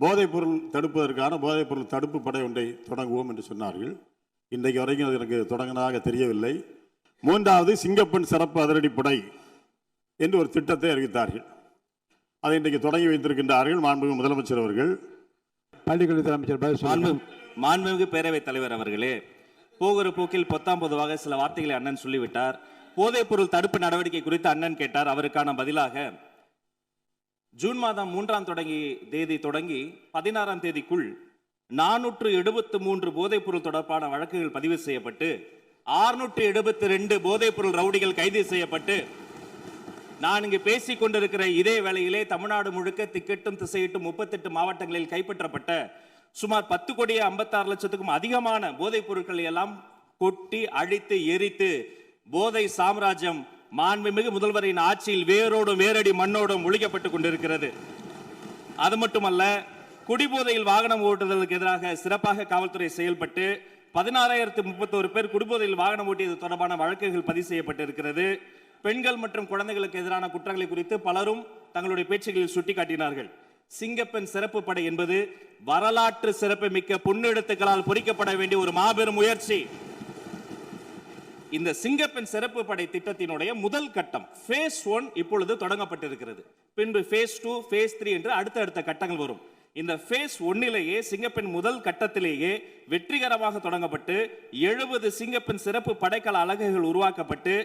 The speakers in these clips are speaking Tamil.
போதைப் பொருள் தடுப்பதற்கான போதைப் பொருள் தடுப்பு படை ஒன்றை தொடங்குவோம் என்று சொன்னார்கள். இன்றைக்கு வரைக்கும் அது எனக்கு தொடங்கினதாக தெரியவில்லை. மூன்றாவது சிங்கப்பெண் சிறப்பு அதிரடிப்படை என்று ஒரு திட்டத்தை அறிவித்தார்கள். அதை இன்றைக்கு தொடங்கி வைத்திருக்கின்றார்கள் மாண்புமிகு முதலமைச்சர் அவர்கள். பள்ளிக்கல்வித்துறை அமைச்சர் மாண்புமிகு பேரவைத் தலைவர் அவர்களே, போகிற போக்கில் பொத்தாம் பொதுவாக சில வார்த்தைகளை அண்ணன் சொல்லிவிட்டார். போதைப் பொருள் தடுப்பு நடவடிக்கை குறித்து அண்ணன் கேட்டார். அவருக்கான பதிலாக ஜூன் மாதம் 3ஆம் தேதி தொடங்கி 16ஆம் தேதிக்குள் 473 போதைப் பொருள் தொடர்பான வழக்குகள் பதிவு செய்யப்பட்டு 672 போதைப் பொருள் ரவுடிகள் கைது செய்யப்பட்டு நான் இங்கு பேசிக் கொண்டிருக்கிற இதே வேளையிலே தமிழ்நாடு முழுக்க திக்கெட்டும் திசையிட்டும் 38 மாவட்டங்களில் கைப்பற்றப்பட்ட சுமார் 10,56,00,000க்கும் அதிகமான போதைப் பொருட்களை எல்லாம் கொட்டி அழித்து எரித்து போதை சாம்ராஜ்யம் மாண்புமிகு முதல்வரின் ஆட்சியில் வேரோடும் வேரடி மண்ணோடும் ஒழிக்கப்பட்டுக் கொண்டிருக்கிறது. அது மட்டுமல்ல, குடிபோதையில் வாகனம் ஓட்டுதலுக்கு எதிராக சிறப்பாக காவல்துறை செயல்பட்டு 16,031 பேர் குடிபோதையில் வாகனம் ஓட்டியது தொடர்பான வழக்குகள் பதிவு செய்யப்பட்டிருக்கிறது. பெண்கள் மற்றும் குழந்தைகளுக்கு எதிரான குற்றங்களை குறித்து பலரும் தங்களுடைய பேச்சுகளில் சுட்டிக்காட்டினார்கள். சிங்கப்பெண் சிறப்பு படை என்பது வரலாற்று சிறப்பு மிக்க பொன்னெழுத்துக்களால் பொறிக்கப்பட வேண்டிய ஒரு மாபெரும் முயற்சி. இந்த சிங்கப்பெண் சிறப்பு படை திட்டத்தினுடைய முதல் கட்டம் phase 1 இப்பொழுது தொடங்கப்பட்டிருக்கிறது. பின்பு phase 2, phase 3 என்று அடுத்தடுத்த கட்டங்கள் வரும். இந்த phase 1லேயே சிங்கப்பெண் முதல் கட்டத்திலேயே வெற்றிகரமாக தொடங்கப்பட்டு 70 சிங்கப்பெண் சிறப்பு படைக்கல அலகுகள் உருவாக்கப்பட்டு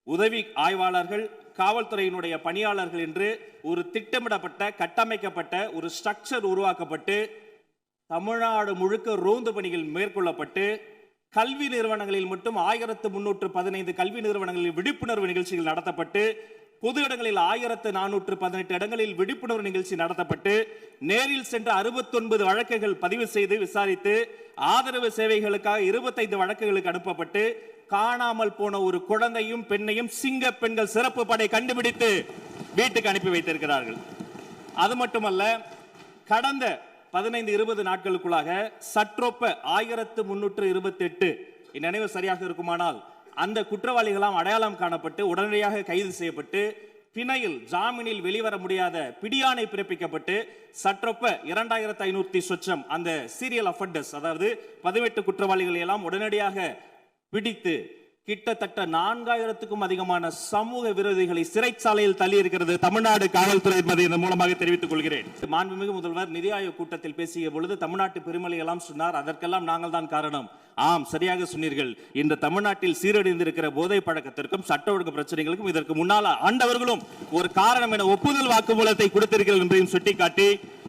உதவி ஆய்வாளர்கள், காவல்துறையினுடைய பணியாளர்கள் என்று ஒரு திட்டமிடப்பட்ட கட்டமைக்கப்பட்ட ஒரு ஸ்ட்ரக்சர் உருவாக்கப்பட்டு தமிழ்நாடு முழுக்க ரோந்து பணிகள் மேற்கொள்ளப்பட்டு கல்வி நிறுவனங்களில் மட்டும் 1315 கல்வி நிறுவனங்களில் விழிப்புணர்வு நிகழ்ச்சிகள் நடத்தப்பட்டு பொது இடங்களில் 1418 இடங்களில் விழிப்புணர்வு நிகழ்ச்சி நடத்தப்பட்டு நேரில் சென்ற 69 வழக்குகள் பதிவு செய்து விசாரித்து ஆதரவு சேவைகளுக்காக 25 வழக்குகளுக்கு அனுப்பப்பட்டு காணாமல் போன ஒரு குழந்தையும் பெண்ணையும் சிங்க பெண்கள் சிறப்பு படை கண்டுபிடித்து வீட்டுக்கு அனுப்பி வைத்திருக்கிறார்கள். அது மட்டுமல்ல, கடந்த 15-20 நாட்களுக்குள்ளாக சற்றொப்ப 1328 நினைவு சரியாக இருக்குமானால் அந்த குற்றவாளிகளாம் அடையாளம் காணப்பட்டு உடனடியாக கைது செய்யப்பட்டு பிணையில் ஜாமீனில் வெளிவர முடியாத பிடியாணை பிறப்பிக்கப்பட்டு சற்றொப்ப 2500 சொச்சம் அந்த சீரியல் அஃபெண்டர்ஸ், அதாவது 18 குற்றவாளிகளை எல்லாம் உடனடியாக பிடித்து கிட்டத்தட்ட 4000க்கும் அதிகமான சமூக விரோதிகளை சிறைச்சாலையில் தள்ளி இருக்கிறது தமிழ்நாடு காவல்துறை என்பதை இதன் மூலமாக தெரிவித்துக் கொள்கிறேன். மாண்புமிகு முதல்வர் நிதி ஆயோக் கூட்டத்தில் பேசிய பொழுது தமிழ்நாட்டு பெருமளை எல்லாம் சொன்னார். அதற்கெல்லாம் நாங்கள் தான் காரணம். ஆம், சரியாக சொன்னீர்கள். இந்த தமிழ்நாட்டில் சீரழிந்திருக்கிற போதை பழக்கத்திற்கும் சட்ட ஒழுங்கு பிரச்சனைகளுக்கும் இதற்கு முன்னால் ஆண்டவர்களும் ஒரு காரணம் என ஒப்புதல் வாக்குமூலத்தை கொடுத்திருக்கிறார்கள் என்பதையும் சுட்டிக்காட்டி